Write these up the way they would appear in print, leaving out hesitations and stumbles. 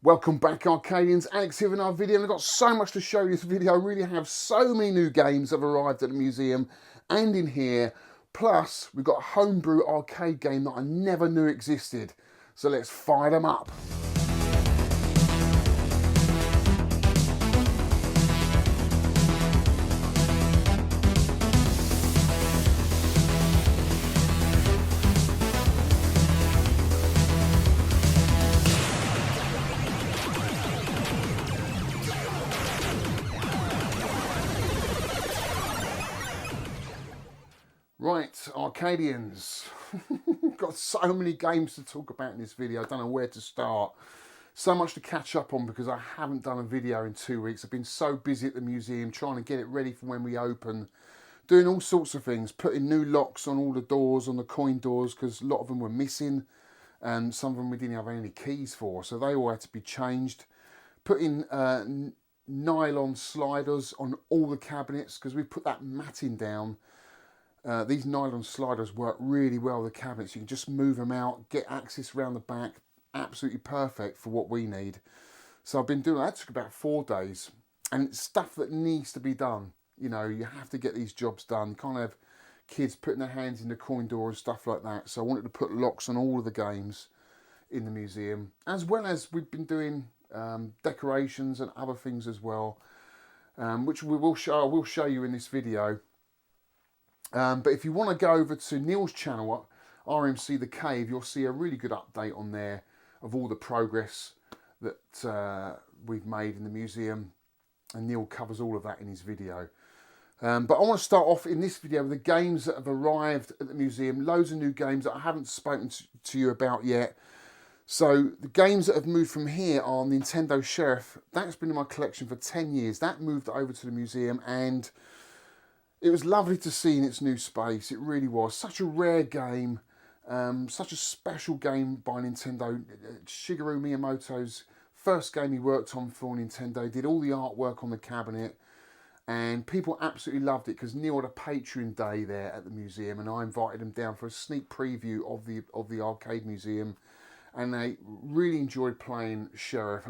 Welcome back, Arcadians. Alex here with another video, and I've got so much to show you this video. I really have so many new games that have arrived at the museum and in here. Plus, we've got a homebrew arcade game that I never knew existed. So let's fire them up. Right, Arcadians, got so many games to talk about in this video, I don't know where to start. So much to catch up on because I haven't done a video in 2 weeks. I've been so busy at the museum trying to get it ready for when we open, doing all sorts of things, putting new locks on all the doors, on the coin doors, because a lot of them were missing and some of them we didn't have any keys for, so they all had to be changed. Putting nylon sliders on all the cabinets because we put that matting down. These nylon sliders work really well with the cabinets. You can just move them out, get access around the back. Absolutely perfect for what we need. So I've been doing that. It took about 4 days. And it's stuff that needs to be done. You know, you have to get these jobs done. You can't have kids putting their hands in the coin door and stuff like that. So I wanted to put locks on all of the games in the museum. As well as we've been doing decorations and other things as well. Which I will show you in this video. But if you want to go over to Neil's channel, RMC The Cave, you'll see a really good update on there of all the progress that we've made in the museum. And Neil covers all of that in his video. But I want to start off in this video with the games that have arrived at the museum. Loads of new games that I haven't spoken to you about yet. So the games that have moved from here are Nintendo Sheriff. That's been in my collection for 10 years. That moved over to the museum and it was lovely to see in its new space. It really was. Such a rare game. Such a special game by Nintendo. Shigeru Miyamoto's first game he worked on for Nintendo. Did all the artwork on the cabinet. And people absolutely loved it because Neil had a Patreon day there at the museum. And I invited them down for a sneak preview of the arcade museum. And they really enjoyed playing Sheriff.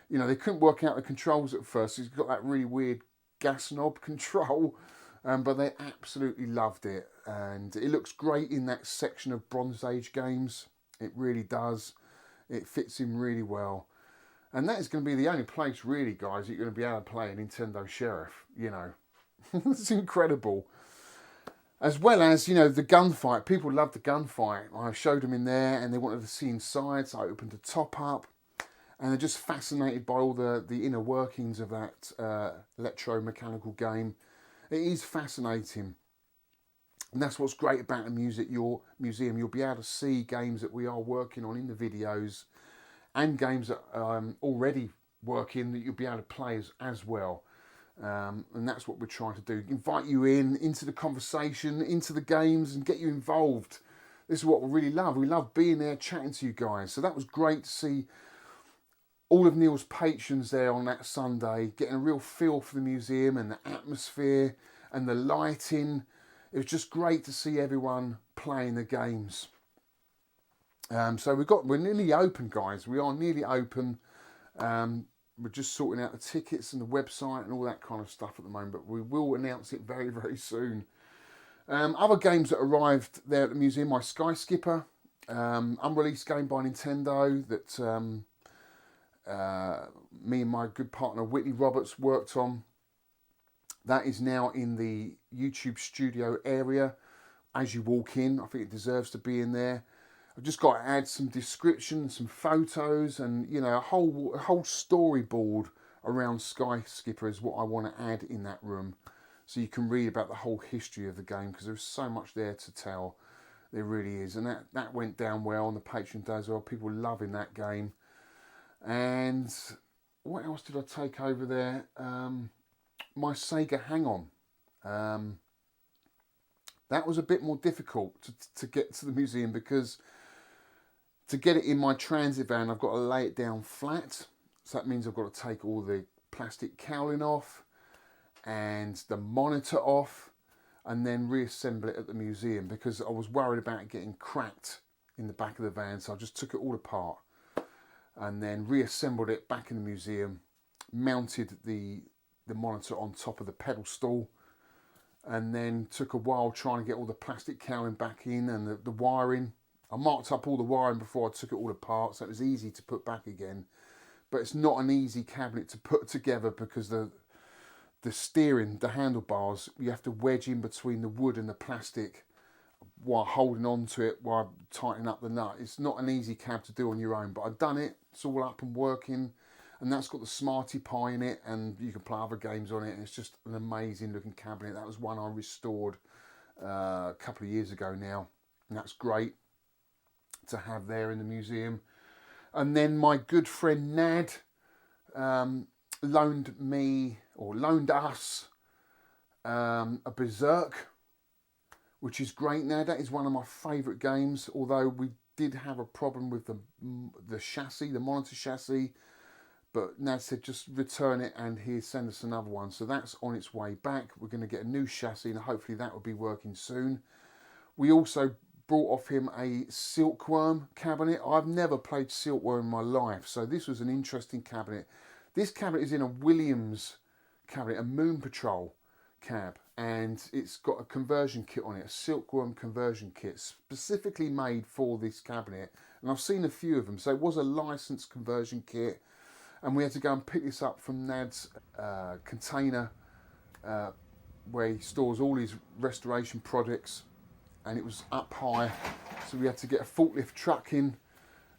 You know, they couldn't work out the controls at first. He's got that really weird gas knob control. But they absolutely loved it, and it looks great in that section of Bronze Age games. It really does. It fits in really well, and that is going to be the only place, really, guys, that you're going to be able to play a Nintendo Sheriff. You know, it's incredible. As well as, you know, the gunfight. People love the gunfight. I showed them in there, and they wanted to see inside, so I opened the top up, and they're just fascinated by all the inner workings of that electromechanical game. It is fascinating, and that's what's great about the museum. You'll be able to see games that we are working on in the videos and games that are already working that you'll be able to play as well. And that's what we're trying to do. Invite you into the conversation, into the games, and get you involved. This is what we really love. We love being there, chatting to you guys. So that was great to see all of Neil's patrons there on that Sunday, getting a real feel for the museum and the atmosphere and the lighting. It was just great to see everyone playing the games. So we're nearly open, guys. We are nearly open. We're just sorting out the tickets and the website and all that kind of stuff at the moment, but we will announce it very, very soon. Other games that arrived there at the museum, my Sky Skipper, unreleased game by Nintendo that me and my good partner Whitney Roberts worked on. That is now in the YouTube studio area as you walk in. I think it deserves to be in there. I've just got to add some description, some photos, and you know, a whole storyboard around Sky Skipper is what I want to add in that room, so you can read about the whole history of the game because there's so much there to tell. There really is, and that went down well on the Patreon day as well. People loving that game. And what else did I take over there? My Sega Hang-On. That was a bit more difficult to get to the museum because to get it in my transit van, I've got to lay it down flat. So that means I've got to take all the plastic cowling off and the monitor off and then reassemble it at the museum because I was worried about it getting cracked in the back of the van. So I just took it all apart. and then reassembled it back in the museum, mounted the monitor on top of the pedestal, and then took a while trying to get all the plastic cowling back in and the wiring. I marked up all the wiring before I took it all apart, so it was easy to put back again. But it's not an easy cabinet to put together because the steering, the handlebars, you have to wedge in between the wood and the plastic while holding on to it, while tightening up the nut. It's not an easy cab to do on your own, but I've done it. It's all up and working, and that's got the Smarty Pie in it, and you can play other games on it, and it's just an amazing looking cabinet. That was one I restored a couple of years ago now, and that's great to have there in the museum. And then my good friend Nad loaned us a Berserk, which is great now. That is one of my favourite games, although we did have a problem with the chassis, the monitor chassis, but Nad said just return it and he'll send us another one. So that's on its way back. We're going to get a new chassis and hopefully that will be working soon. We also brought off him a Silkworm cabinet. I've never played Silkworm in my life, so this was an interesting cabinet. This cabinet is in a Williams cabinet, a Moon Patrol cab, and it's got a conversion kit on it, a Silkworm conversion kit specifically made for this cabinet, and I've seen a few of them. So it was a licensed conversion kit, and we had to go and pick this up from Nad's container where he stores all his restoration products, and it was up high, so we had to get a forklift truck in,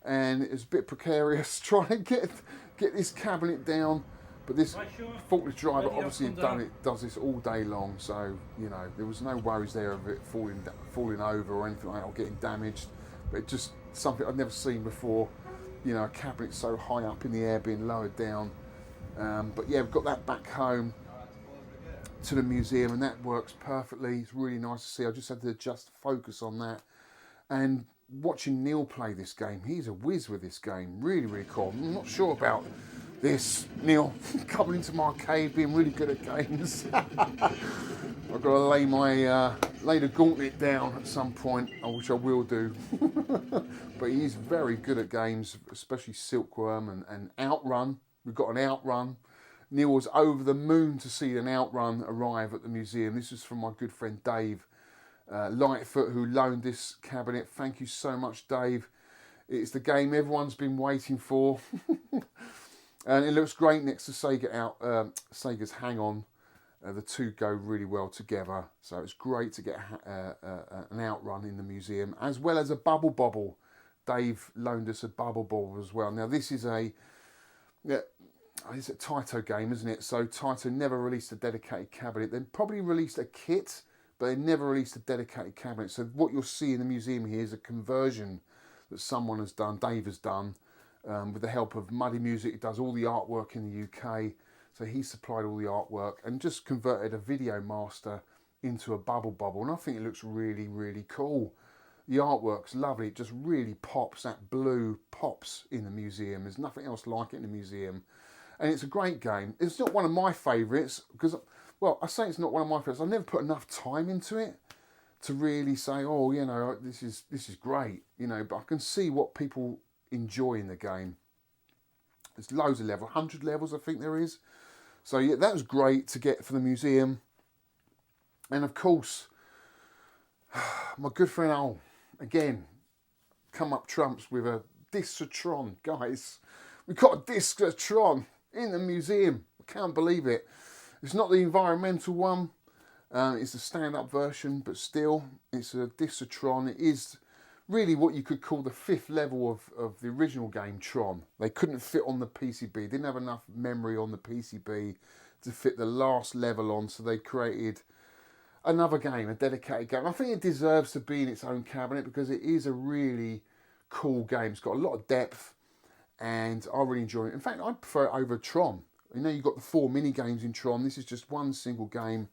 and it was a bit precarious trying to get this cabinet down. But this forklift driver obviously does this all day long, so you know there was no worries there of it falling over or anything like that, or getting damaged. But it just something I'd never seen before. You know, a cabinet so high up in the air being lowered down. But yeah, we've got that back home to the museum, and that works perfectly. It's really nice to see. I just had to adjust focus on that. And watching Neil play this game, he's a whiz with this game. Really, really cool. I'm not sure about this, Neil, coming into my arcade, being really good at games. I've got to lay the gauntlet down at some point, which I will do. But he's very good at games, especially Silkworm and Outrun. We've got an Outrun. Neil was over the moon to see an Outrun arrive at the museum. This is from my good friend Dave Lightfoot, who loaned this cabinet. Thank you so much, Dave. It's the game everyone's been waiting for. And it looks great next to Sega's Hang On. The two go really well together. So it's great to get an Outrun in the museum, as well as a Bubble Bobble. Dave loaned us a Bubble Bobble as well. Now this is it's a Taito game, isn't it? So Taito never released a dedicated cabinet. They probably released a kit, but they never released a dedicated cabinet. So what you'll see in the museum here is a conversion that someone has done, Dave has done, with the help of Muddy Music. He does all the artwork in the UK. So he supplied all the artwork and just converted a Video Master into a Bubble Bobble. And I think it looks really, really cool. The artwork's lovely. It just really pops. That blue pops in the museum. There's nothing else like it in the museum. And it's a great game. It's not one of my favourites because, well, I say it's not one of my favourites. I've never put enough time into it to really say, oh, you know, this is great, you know. But I can see what people enjoy in the game. There's loads of levels, 100 levels I think there is. So yeah, that was great to get for the museum. And of course, my good friend Al, again, come up trumps with a Disc-O-Tron, guys. We've got a Disc-O-Tron in the museum. I can't believe it. It's not the environmental one. It's the stand-up version, but still, it's a Disc-O-Tron. It is really what you could call the fifth level of the original game, Tron. They couldn't fit on the PCB. Didn't have enough memory on the PCB to fit the last level on, so they created another game, a dedicated game. I think it deserves to be in its own cabinet because it is a really cool game. It's got a lot of depth, and I really enjoy it. In fact, I prefer it over Tron. You know, you've got the 4 mini games in Tron. This is just one single game,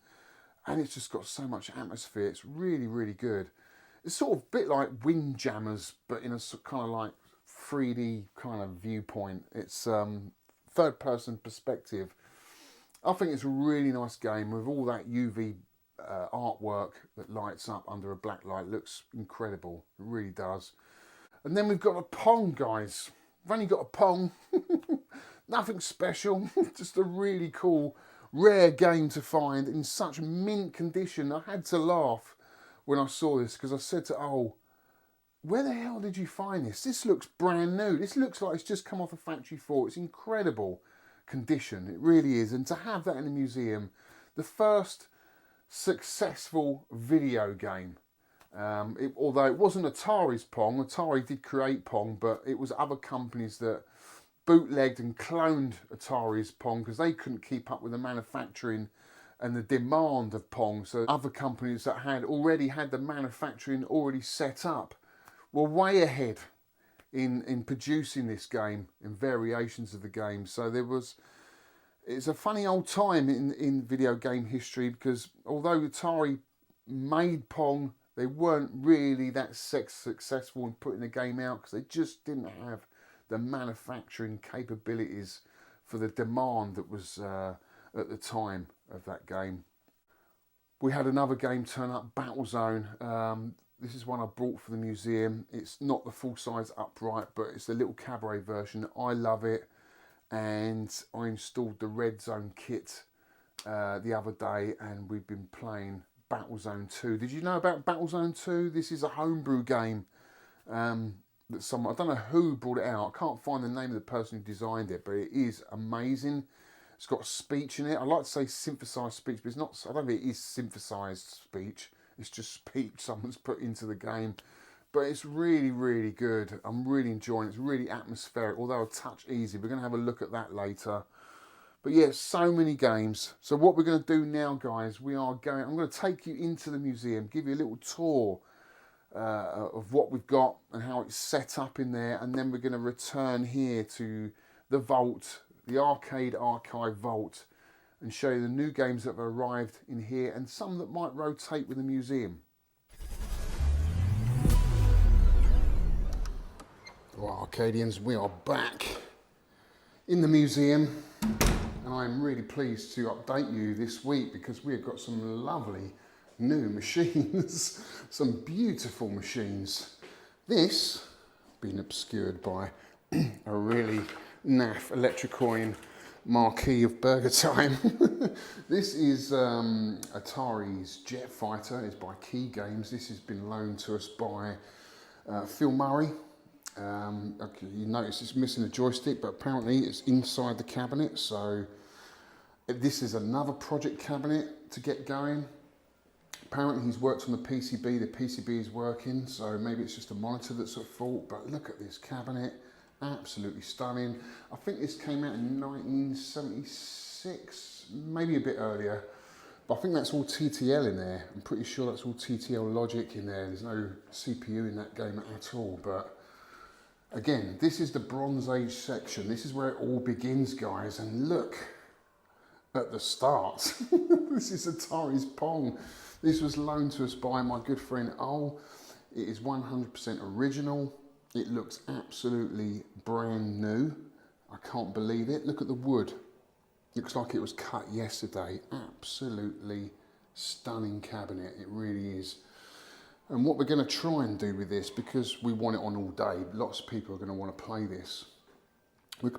and it's just got so much atmosphere. It's really, really good. It's sort of a bit like Windjammers, but in a kind of like 3D kind of viewpoint. It's third-person perspective. I think it's a really nice game with all that UV artwork that lights up under a black light. Looks incredible. It really does. And then we've got a Pong, guys. I've only got a Pong, nothing special, just a really cool, rare game to find in such mint condition. I had to laugh when I saw this because I said to where the hell did you find this? This looks brand new. This looks like it's just come off a factory floor. It's incredible condition, it really is. And to have that in a museum, the first successful video game. Although it wasn't Atari's Pong, Atari did create Pong, but it was other companies that bootlegged and cloned Atari's Pong because they couldn't keep up with the manufacturing and the demand of Pong. So other companies that had already had the manufacturing already set up were way ahead in producing this game, in variations of the game. So it's a funny old time in video game history, because although Atari made Pong, they weren't really that successful in putting the game out because they just didn't have the manufacturing capabilities for the demand that was at the time of that game. We had another game turn up, Battlezone. This is one I brought for the museum. It's not the full-size upright, but it's the little cabaret version. I love it, and I installed the Redzone kit the other day, and we've been playing Battlezone 2. Did you know about Battlezone 2? This is a homebrew game that someone, I don't know who brought it out. I can't find the name of the person who designed it, but it is amazing. It's got speech in it. I like to say synthesized speech, but it's not. I don't think it is synthesized speech. It's just speech someone's put into the game. But it's really, really good. I'm really enjoying it. It's really atmospheric, although a touch easy. We're going to have a look at that later. But yeah, so many games. So what we're going to do now, guys, I'm going to take you into the museum, give you a little tour of what we've got and how it's set up in there. And then we're going to return here to the vault, the Arcade Archive vault, and show you the new games that have arrived in here and some that might rotate with the museum. Well, Arcadians, we are back in the museum, and I'm really pleased to update you this week because we've got some lovely new machines, some beautiful machines. This being obscured by a really naff Electricoin marquee of Burger Time. This is Atari's Jet Fighter. It's by Key Games. This has been loaned to us by Phil Murray. Okay, you notice it's missing a joystick, but apparently it's inside the cabinet. So this is another project cabinet to get going. Apparently he's worked on the PCB. The PCB is working, so maybe it's just a monitor that's at fault. But look at this cabinet. Absolutely stunning. I think this came out in 1976, maybe a bit earlier, but I think that's all TTL in there. I'm pretty sure that's all TTL logic in there. There's no CPU in that game at all. But again, this is the Bronze Age section. This is where it all begins, guys. And look at the start. This is Atari's Pong. This was loaned to us by my good friend Ol. It is 100% original. It looks absolutely brand new. I can't believe it. Look at the wood. Looks like it was cut yesterday. Absolutely stunning cabinet. It really is. And what we're going to try and do with this, because we want it on all day, lots of people are going to want to play this. We're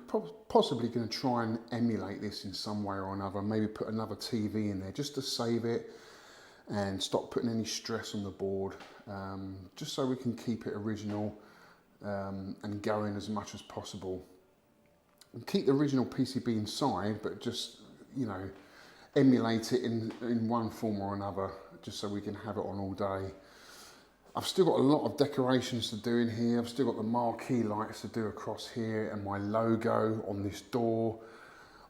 possibly going to try and emulate this in some way or another. Maybe put another TV in there just to save it and stop putting any stress on the board. Just so we can keep it original. And going as much as possible. And keep the original PCB inside, but just, you know, emulate it in one form or another, just so we can have it on all day. I've still got a lot of decorations to do in here. I've still got the marquee lights to do across here and my logo on this door.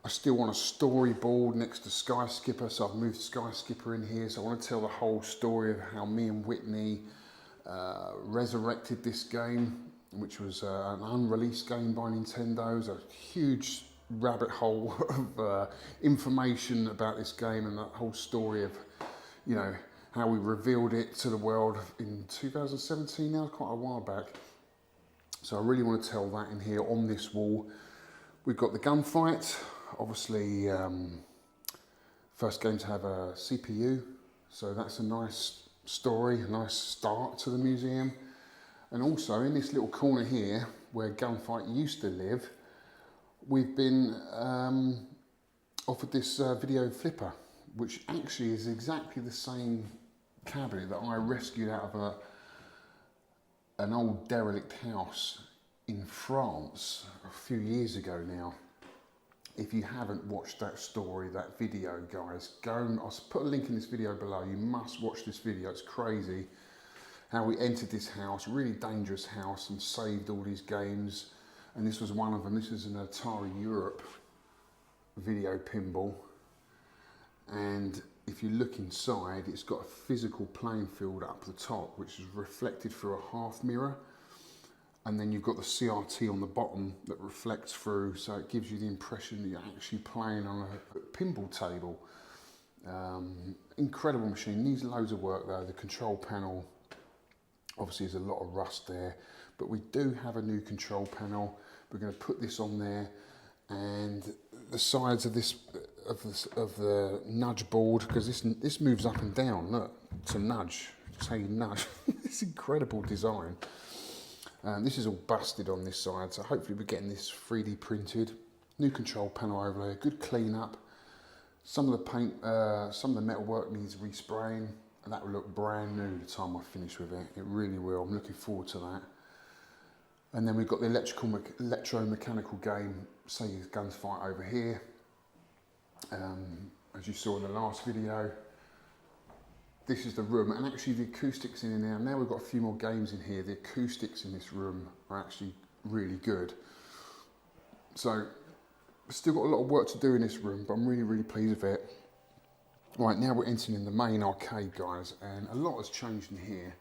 I still want a storyboard next to Sky Skipper, so I've moved Sky Skipper in here. So I want to tell the whole story of how me and Whitney resurrected this game, which was an unreleased game by Nintendo. It was a huge rabbit hole of information about this game and that whole story of, you know, how we revealed it to the world in 2017 now, quite a while back. So I really want to tell that in here on this wall. We've got the gunfight, obviously first game to have a CPU, so that's a nice story, a nice start to the museum. And also in this little corner here, where Gunfight used to live, we've been offered this video flipper, which actually is exactly the same cabinet that I rescued out of an old derelict house in France a few years ago now. If you haven't watched that story, that video, guys, go and I'll put a link in this video below. You must watch this video. It's crazy how we entered this house, really dangerous house, and saved all these games. And this was one of them. This is an Atari Europe video pinball. And if you look inside, it's got a physical playing field up the top, which is reflected through a half mirror. And then you've got the CRT on the bottom that reflects through, so it gives you the impression that you're actually playing on a pinball table. Incredible machine, needs loads of work though. The control panel, obviously there's a lot of rust there, but we do have a new control panel. We're going to put this on there, and the sides of this of the nudge board, because this moves up and down. Look, to nudge, just how you nudge. It's incredible design. This is all busted on this side, so hopefully we're getting this 3D printed. New control panel over there, good clean up. Some of the paint, some of the metal work needs respraying, and that will look brand new the time I finish with it. It really will. I'm looking forward to that. And then we've got the electromechanical game, Sega's Gunfight over here. As you saw in the last video, this is the room, and actually the acoustics in here now we've got a few more games in here. The acoustics in this room are actually really good. So, still got a lot of work to do in this room, but I'm really pleased with it. Right, now we're entering in the main arcade, guys, and a lot has changed in here.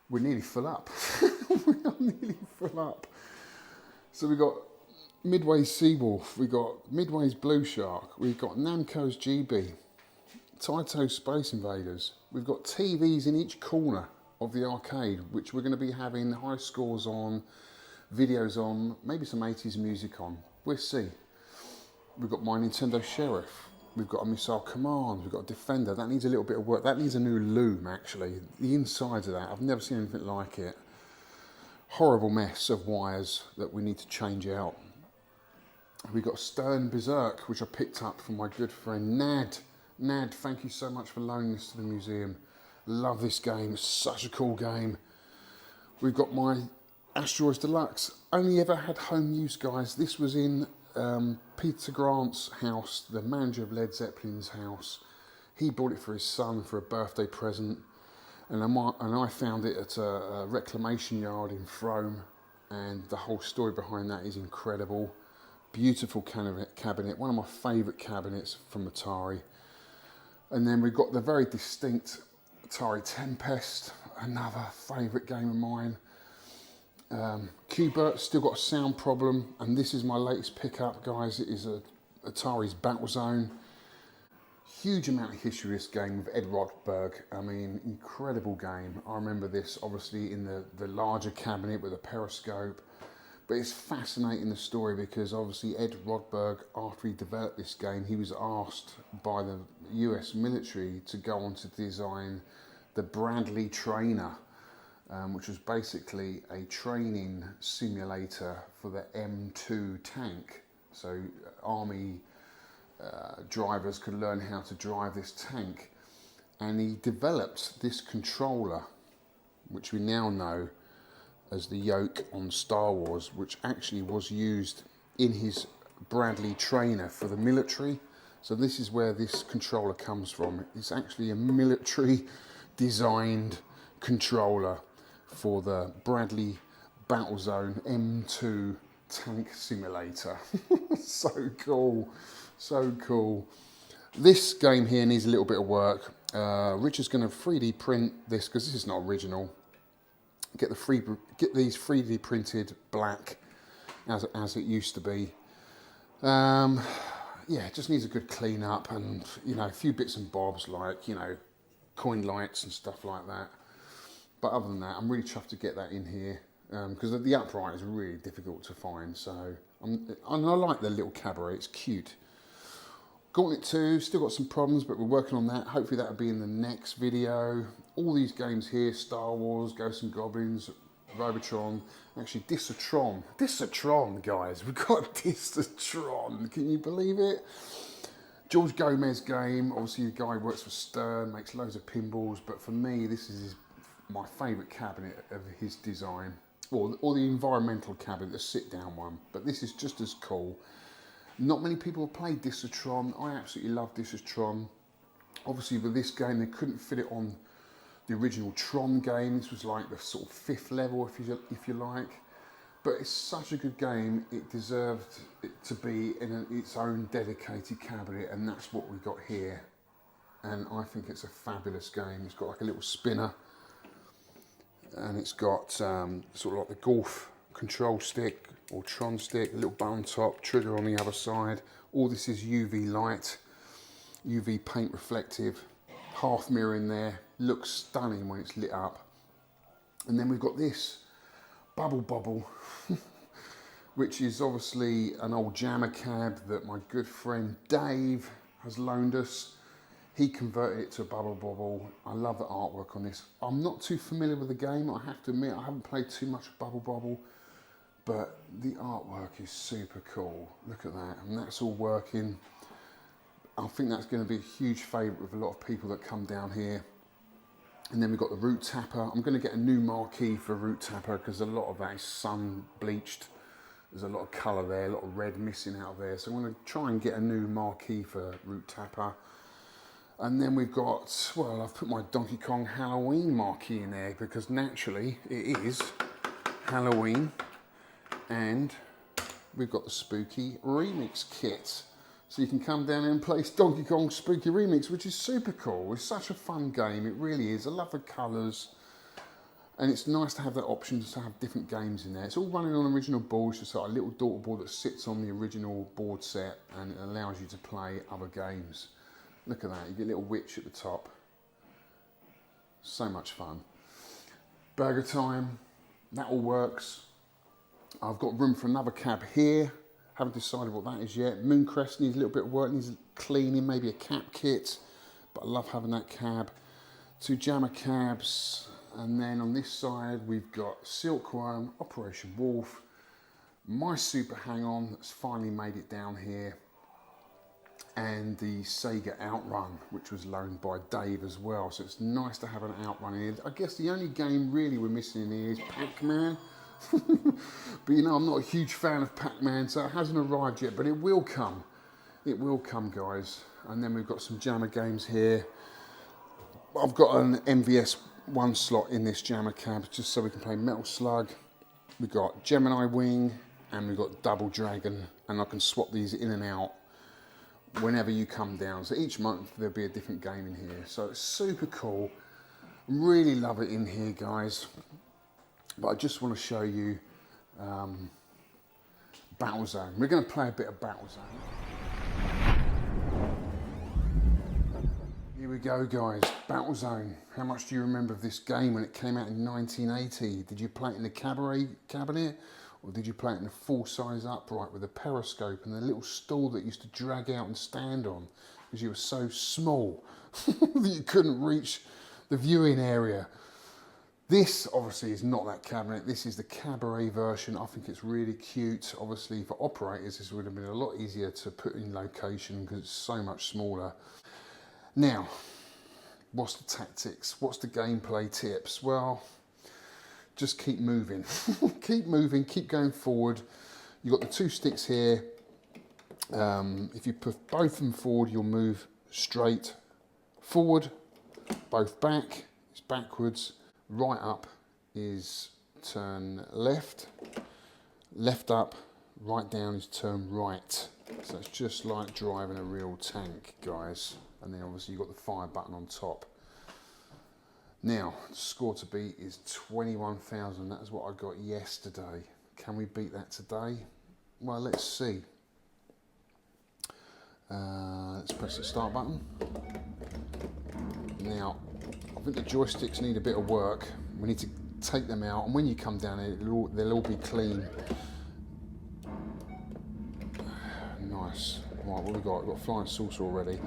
We're nearly full up. We are nearly full up. So we've got Midway's Seawolf, we've got Midway's Blue Shark, we've got Namco's GB, Taito's Space Invaders. We've got TVs in each corner of the arcade, which we're going to be having high scores on, videos on, maybe some 80s music on. We'll see. We've got my Nintendo Sheriff. We've got a Missile Command. We've got a Defender. That needs a little bit of work. That needs a new loom, actually. The insides of that, I've never seen anything like it. Horrible mess of wires that we need to change out. We've got Stern Berserk, which I picked up from my good friend Nad. Nad, thank you so much for loaning this to the museum. Love this game, it's such a cool game. We've got my Asteroids Deluxe. Only ever had home use, guys. This was in Peter Grant's house, the manager of Led Zeppelin's house. He bought it for his son for a birthday present. And I found it at a reclamation yard in Frome. And the whole story behind that is incredible. Beautiful cabinet, one of my favourite cabinets from Atari. And then we've got the very distinct Atari Tempest, another favourite game of mine. Qbert, still got a sound problem, and this is my latest pickup, guys. It is Atari's Battlezone. Huge amount of history of this game with Ed Rodberg. I mean, incredible game. I remember this obviously in the larger cabinet with a periscope. But it's fascinating, the story, because obviously Ed Rodberg, after he developed this game, he was asked by the US military to go on to design the Bradley Trainer, which was basically a training simulator for the M2 tank. So army drivers could learn how to drive this tank. And he developed this controller, which we now know as the yoke on Star Wars, which actually was used in his Bradley Trainer for the military. So this is where this controller comes from. It's actually a military designed controller for the Bradley Battlezone M2 tank simulator. So cool, so cool. This game here needs a little bit of work. Richard's going to 3D print this, because this is not original. Get these 3D printed black as it used to be. Yeah, it just needs a good clean up, and a few bits and bobs like coin lights and stuff like that. But other than that, I'm really chuffed to get that in here, because the upright is really difficult to find. So and I like the little cabaret, it's cute. Gauntlet 2, still got some problems, but we're working on that. Hopefully that'll be in the next video. All these games here, Star Wars, Ghosts and Goblins, Robotron, actually Disatron, guys, we've got Disatron, can you believe it? George Gomez game, obviously the guy works for Stern, makes loads of pinballs, but for me this is my favourite cabinet of his design, or the environmental cabinet, the sit down one, but this is just as cool. Not many people have played Disatron. I absolutely love Disatron. Obviously with this game they couldn't fit it on the original Tron game. This was like the sort of 5th level if you like, but it's such a good game, it deserved it to be in its own dedicated cabinet, and that's what we got here. And I think it's a fabulous game. It's got like a little spinner, and it's got sort of like the golf control stick or Tron stick, a little button top, trigger on the other side. All this is UV light, UV paint reflective, half mirror in there, looks stunning when it's lit up. And then we've got this Bubble, which is obviously an old jammer cab that my good friend Dave has loaned us. He converted it to a Bubble. I love the artwork on this. I'm not too familiar with the game, I have to admit. I haven't played too much Bubble, but the artwork is super cool. Look at that, and that's all working. I think that's going to be a huge favourite with a lot of people that come down here. And then we've got the root tapper. I'm going to get a new marquee for root tapper because a lot of that is sun bleached. There's a lot of colour there, a lot of red missing out there. So I'm going to try and get a new marquee for root tapper. And then we've got, well, I've put my Donkey Kong Halloween marquee in there because naturally it is Halloween. And we've got the Spooky Remix kit. So you can come down and play Donkey Kong Spooky Remix, which is super cool. It's such a fun game, it really is. I love the colours. And it's nice to have that option to have different games in there. It's all running on original boards, just like a little daughter board that sits on the original board set, and it allows you to play other games. Look at that, you get a little witch at the top. So much fun. Burger time, that all works. I've got room for another cab here. Haven't decided what that is yet. Mooncrest needs a little bit of work, needs cleaning, maybe a cap kit, but I love having that cab. 2 jammer cabs, and then on this side we've got Silkworm, Operation Wolf, my Super Hang-On that's finally made it down here, and the Sega Outrun, which was loaned by Dave as well. So it's nice to have an Outrun in here. I guess the only game really we're missing in here is Pac-Man. But you know, I'm not a huge fan of Pac-Man, so it hasn't arrived yet, but it will come. It will come, guys. And then we've got some jammer games here. I've got an MVS 1 slot in this jammer cab, just so we can play Metal Slug. We've got Gemini Wing, and we've got Double Dragon, and I can swap these in and out whenever you come down. So each month there'll be a different game in here. So it's super cool. Really love it in here, guys. But I just want to show you Battlezone. We're going to play a bit of Battlezone. Here we go, guys. Battlezone. How much do you remember of this game when it came out in 1980? Did you play it in the cabinet? Or did you play it in a full-size upright with a periscope and a little stool that used to drag out and stand on because you were so small that you couldn't reach the viewing area? This obviously is not that cabinet. This is the cabaret version. I think it's really cute. Obviously for operators this would have been a lot easier to put in location because it's so much smaller. Now, what's the tactics? What's the gameplay tips? Well, just keep moving. Keep moving, keep going forward. You've got the 2 sticks here. If you put both of them forward, you'll move straight forward, both back is backwards. Right up is turn left, left up, right down is turn right. So it's just like driving a real tank, guys. And then obviously you've got the fire button on top. Now, the score to beat is 21,000. That is what I got yesterday. Can we beat that today? Well, let's see. Let's press the start button. Now, I think the joysticks need a bit of work. We need to take them out, and when you come down here, they'll all be clean. Nice. Right, what have we got? We've got flying saucer already.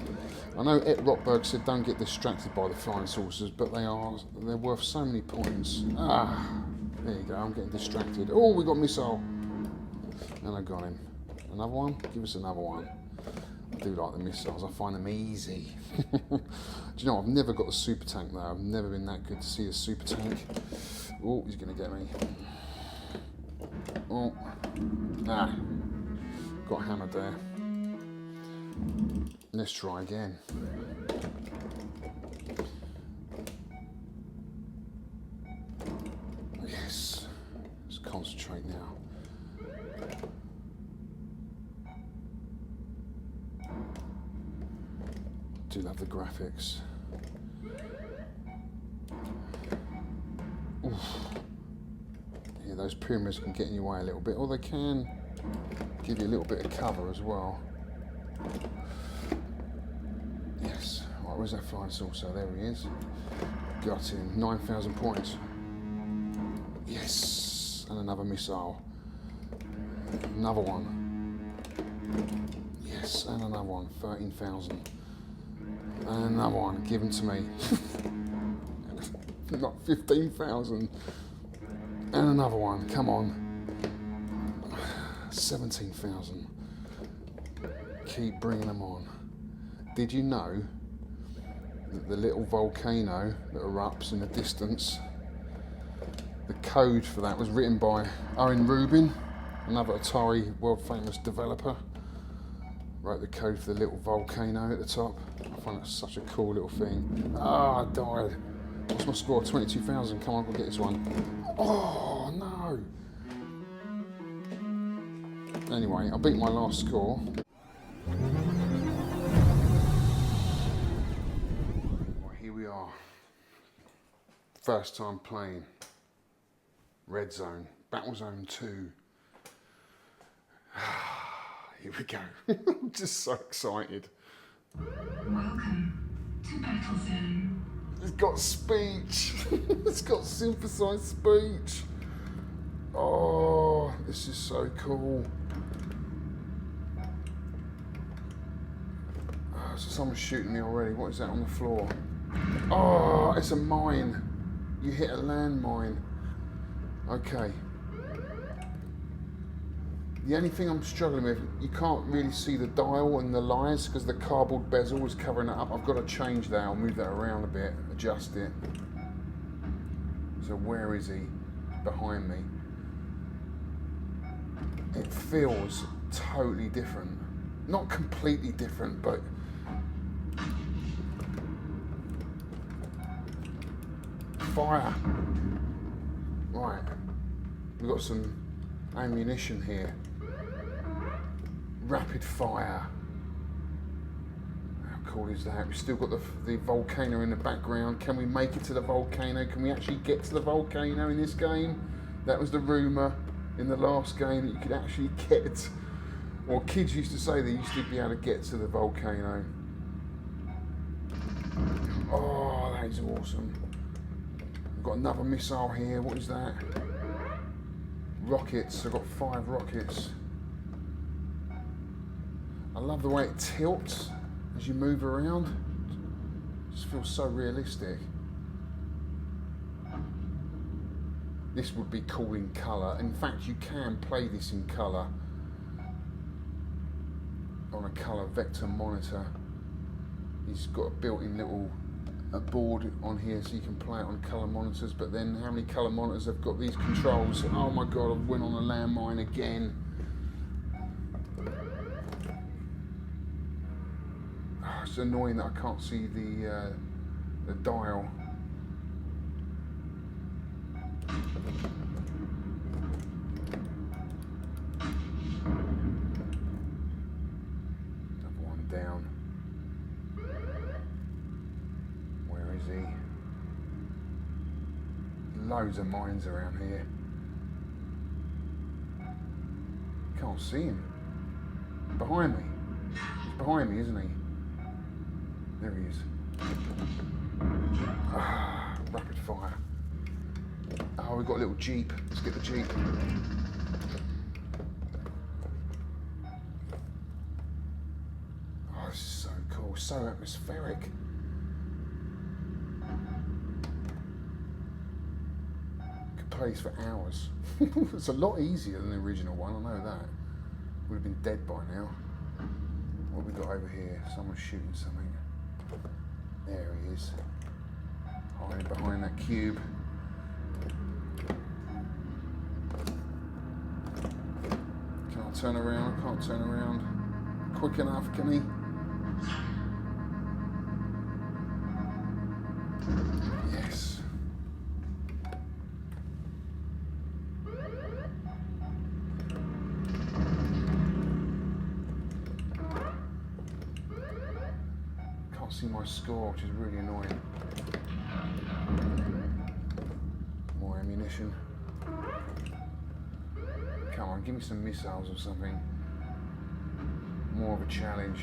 I know Ed Rockberg said don't get distracted by the flying saucers, but they're worth so many points. There you go, I'm getting distracted. Oh, we got a missile. And I got him. Another one? Give us another one. I do like the missiles, I find them easy. Do you know, I've never got the super tank though. I've never been that good to see a super tank. Oh, he's going to get me. Oh, ah, got hammered there. Let's try again. Yes, let's concentrate now. Do love the graphics. Oof. Yeah, those pyramids can get in your way a little bit, or they can give you a little bit of cover as well. Yes. Right, where's that flying saucer? There he is. Got him. 9,000 points. Yes. And another missile. Another one. Yes. And another one. 13,000. And another one given to me. Not 15,000. And another one. Come on. 17,000. Keep bringing them on. Did you know that the little volcano that erupts in the distance, the code for that was written by Owen Rubin, another Atari world famous developer? Wrote the code for the little volcano at the top. I find that such a cool little thing. Ah, I died. What's my score? 22,000. Come on, we'll get this one. Oh, no. Anyway, I beat my last score. Well, here we are. First time playing Redzone, Battlezone 2. Here we go. I'm just so excited. Welcome to Battlezone. It's got speech. It's got synthesized speech. Oh, this is so cool. Oh, so someone's shooting me already. What is that on the floor? Oh, it's a mine. You hit a landmine. Okay. The only thing I'm struggling with, you can't really see the dial and the lines because the cardboard bezel is covering it up. I've got to change that. I'll move that around a bit, adjust it. So where is he? Behind me. It feels totally different. Not completely different, but fire. Right. We've got some ammunition here. Rapid fire. How cool is that? We've still got the volcano in the background. Can we make it to the volcano? Can we actually get to the volcano in this game? That was the rumour in the last game, that you could actually get, or kids used to say they used to be able to get to the volcano. Oh, that is awesome. We've got another missile here. What is that? Rockets. I've got 5 rockets. I love the way it tilts as you move around. It just feels so realistic. This would be cool in colour. In fact, you can play this in colour on a colour vector monitor. He's got a built-in little board on here so you can play it on colour monitors, but then how many colour monitors have got these controls? Oh my god, I went on a landmine again. Oh, it's annoying that I can't see the dial. Another one down. Where is he? Loads of mines around here. Can't see him. Behind me. He's behind me, isn't he? There he is. Ah, rapid fire. Oh, we've got a little jeep. Let's get the jeep. Oh, this is so cool. So atmospheric. plays for hours. It's a lot easier than the original one, I know that. Would have been dead by now. What have we got over here? Someone's shooting something. There he is. Hiding behind that cube. Can I turn around? I can't turn around. Quick enough, can he? Yes. Can't see my score, which is really annoying. More ammunition. Come on, give me some missiles or something. More of a challenge.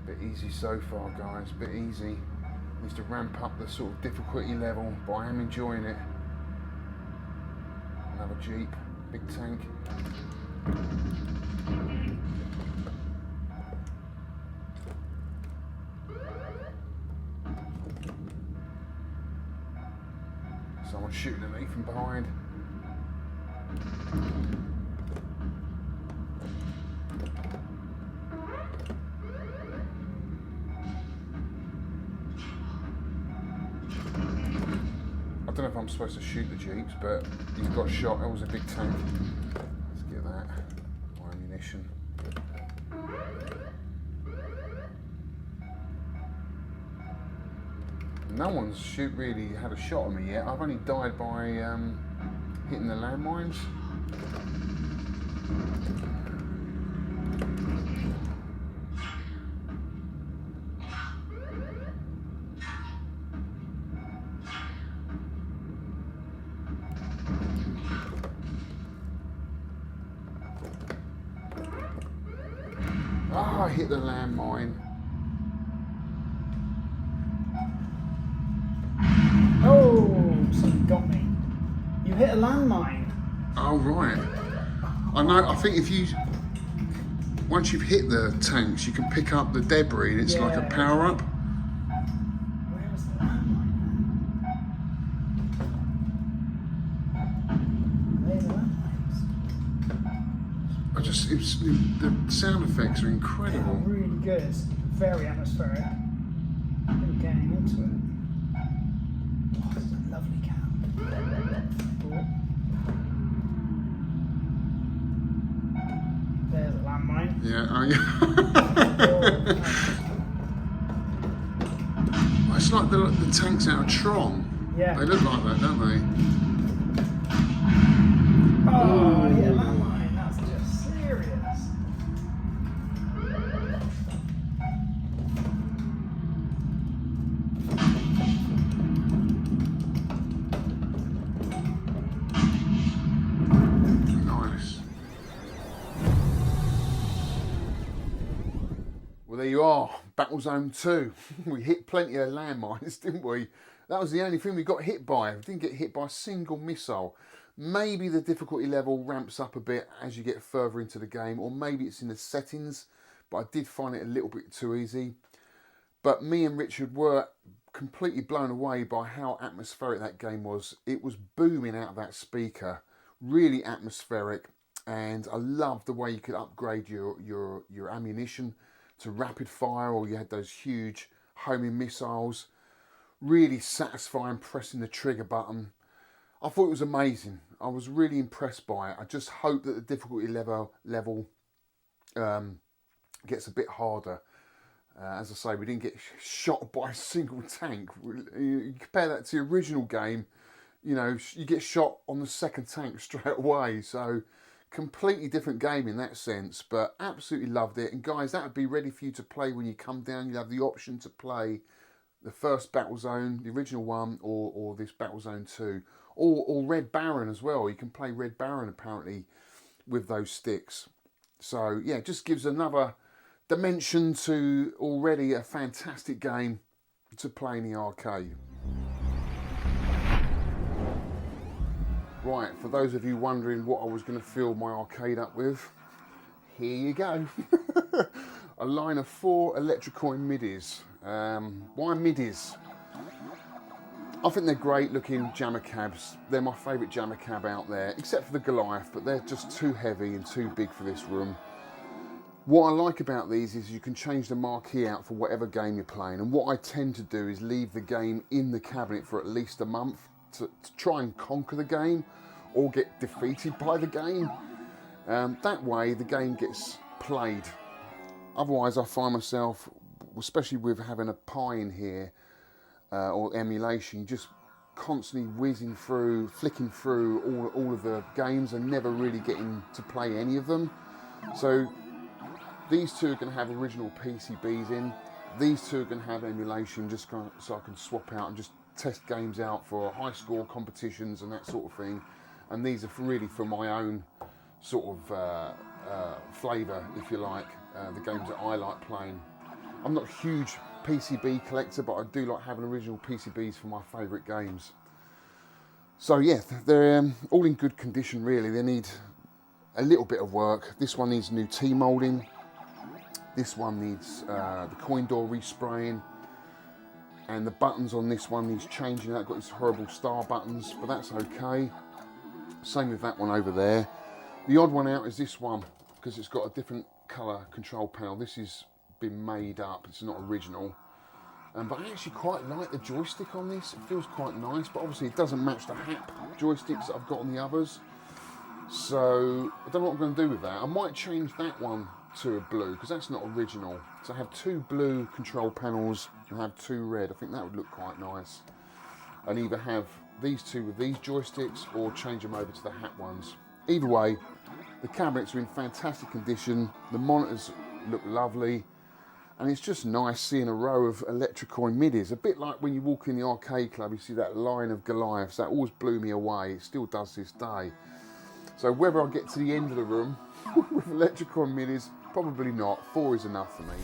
Bit easy so far, guys, bit easy. Needs to ramp up the sort of difficulty level, but I am enjoying it. Another Jeep, big tank. Someone's shooting at me from behind. I don't know if I'm supposed to shoot the Jeeps, but he's got shot. That was a big tank. Let's get that. More ammunition. No one's really had a shot at me yet. I've only died by hitting the landmines. Oh, I hit the landmine. Oh, something got me. You hit a landmine. Oh, right. I know, I think if you, once you've hit the tanks, you can pick up the debris and it's like a power up. Where was the landmine then? Where's the landmines? I just, the sound effects are incredible. Yeah, really good. Very atmospheric. Really getting into it. Oh, it's a lovely camp. Oh. There's a landmine. Yeah, oh yeah. Oh, it's like the tanks out of Tron. Yeah. They look like that, don't they? Oh, yeah, landmine. That's just serious. Nice. Well, there you are. Battlezone 2. We hit plenty of landmines, didn't we? That was the only thing we got hit by. We didn't get hit by a single missile. Maybe the difficulty level ramps up a bit as you get further into the game, or maybe it's in the settings, but I did find it a little bit too easy. But me and Richard were completely blown away by how atmospheric that game was. It was booming out of that speaker, really atmospheric, and I loved the way you could upgrade your ammunition to rapid fire, or you had those huge homing missiles. Really satisfying pressing the trigger button. I thought it was amazing. I was really impressed by it. I just hope that the difficulty level gets a bit harder. As I say, we didn't get shot by a single tank. You compare that to the original game, you know, you get shot on the second tank straight away. So completely different game in that sense, but absolutely loved it. And guys, that would be ready for you to play when you come down. You have the option to play the first Battlezone, the original one, or this Battlezone 2, or Red Baron as well. You can play Red Baron apparently with those sticks. So yeah, it just gives another dimension to already a fantastic game. to play in the arcade. Right, for those of you wondering what I was going to fill my arcade up with, here you go. A line of 4 Electrocoin midis. Why midis? I think they're great looking jammer cabs. They're my favourite jammer cab out there, except for the Goliath, but they're just too heavy and too big for this room. What I like about these is you can change the marquee out for whatever game you're playing, and what I tend to do is leave the game in the cabinet for at least a month to try and conquer the game or get defeated by the game. That way the game gets played. Otherwise I find myself, especially with having a Pi in here, or emulation, just constantly whizzing through, flicking through all of the games and never really getting to play any of them. So these two are going to have original PCBs in. These two are going to have emulation, just so I can swap out and just test games out for high score competitions and that sort of thing. And these are really for my own sort of flavour, if you like, the games that I like playing. I'm not a huge PCB collector, but I do like having original PCBs for my favourite games. So yeah, they're all in good condition really. They need a little bit of work. This one needs new T-moulding. This one needs the coin door respraying. And the buttons on this one needs changing. I've got these horrible star buttons, but that's okay. Same with that one over there. The odd one out is this one, because it's got a different colour control panel. This is been made up, it's not original, but I actually quite like the joystick on this. It feels quite nice, but obviously it doesn't match the HAP joysticks that I've got on the others, so I don't know what I'm going to do with that. I might change that one to a blue, because that's not original. So I have 2 blue control panels and have 2 red. I think that would look quite nice, and either have these 2 with these joysticks or change them over to the HAP ones. Either way, the cabinets are in fantastic condition, the monitors look lovely, and it's just nice seeing a row of Electrocoin midis. A bit like when you walk in the arcade club, you see that line of Goliaths. That always blew me away. It still does this day. So whether I get to the end of the room with Electrocoin midis, probably not. 4 is enough for me.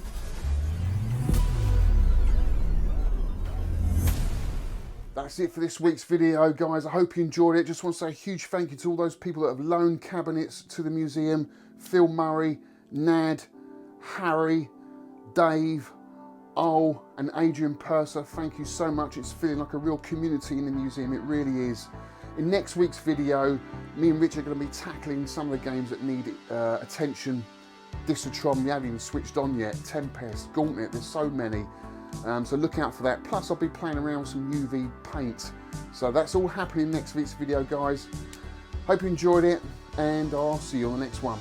That's it for this week's video, guys. I hope you enjoyed it. Just want to say a huge thank you to all those people that have loaned cabinets to the museum. Phil Murray, Nad, Harry, Dave, Ol and Adrian Purser, thank you so much. It's feeling like a real community in the museum, it really is. In next week's video, me and Rich are going to be tackling some of the games that need attention. Discotron, we haven't even switched on yet, Tempest, Gauntlet, there's so many. So look out for that. Plus I'll be playing around with some UV paint. So that's all happening in next week's video, guys. Hope you enjoyed it, and I'll see you on the next one.